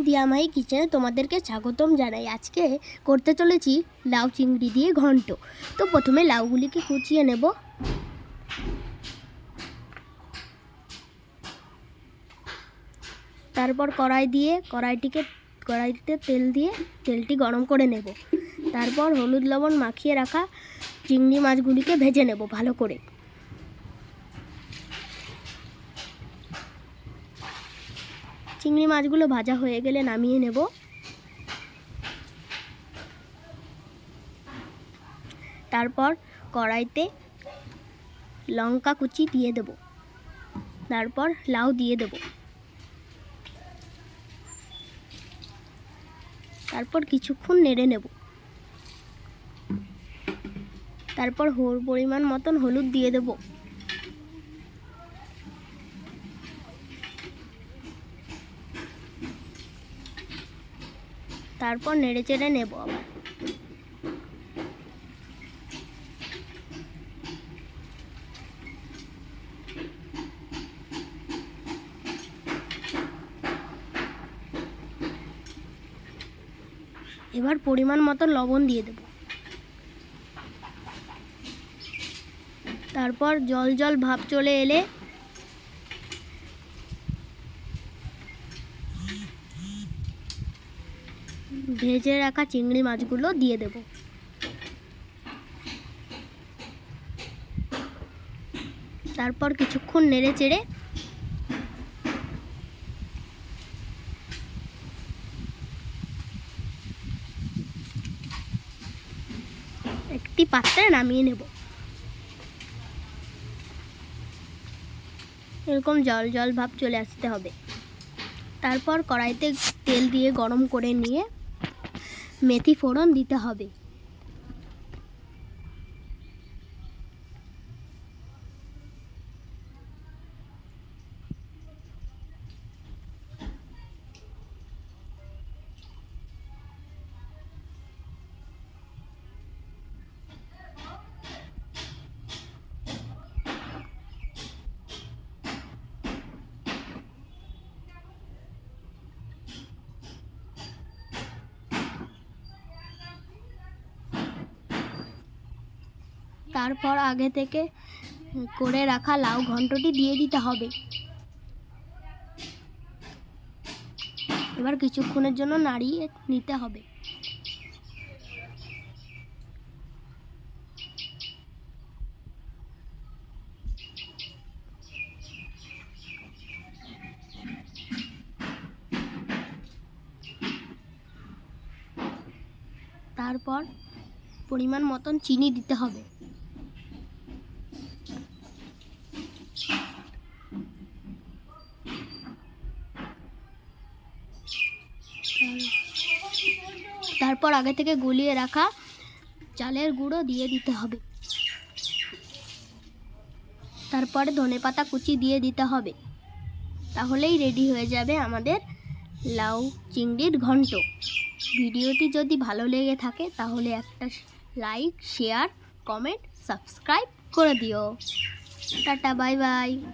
দিয়ামাই কিচেনে তোমাদেরকে স্বাগতম জানাই। আজকে করতে চলেছি লাউ চিংড়ি দিয়ে ঘন্ট। তো প্রথমে লাউগুলিকে কুচিয়ে নেব। তারপর কড়াইতে তেল দিয়ে তেলটি গরম করে নেব। তারপর হলুদ লবণ মাখিয়ে রাখা চিংড়ি মাছগুলিকে ভেজে নেব ভালো করে। চিংড়ি মাছগুলো ভাজা হয়ে গেলে নামিয়ে নেব। তারপর কড়াইতে লঙ্কা কুচি দিয়ে দেব। তারপর লাউ দিয়ে দেব। তারপর কিছুক্ষণ নেড়ে নেব। তারপর পরিমাণ মতন হলুদ দিয়ে দেব। তারপর নেড়ে চেড়ে নেব আবার। এবার পরিমাণ মতো লবণ দিয়ে দেব। তারপর জল জল ভাব চলে এলে ভেজে রাখা চিংড়ি মাছগুলো দিয়ে দেব। তারপর কিছুক্ষণ নেড়ে চেড়ে একটি পাত্রে নামিয়ে নেব। এরকম জল জল ভাব চলে আসতে হবে। তারপর কড়াইতে তেল দিয়ে গরম করে নিয়ে মেথি ফোড়ন দিতে হবে। তারপর আগে থেকে করে রাখা লাউ ঘন্টটি দিয়ে দিতে হবে। এবার কিছুক্ষণের জন্য নাড়িয়ে নিতে হবে। তারপর পরিমাণ মতন চিনি দিতে হবে। তারপর আগে থেকে গুলিয়ে রাখা চালের গুঁড়ো দিয়ে দিতে হবে। তারপরে ধনেপাতা কুচি দিয়ে দিতে হবে। তাহলেই রেডি হয়ে যাবে আমাদের লাউ চিংড়ির ঘন্ট। ভিডিওটি যদি ভালো লেগে থাকে তাহলে একটা লাইক, শেয়ার, কমেন্ট, সাবস্ক্রাইব করে দিও। Tata, bye bye.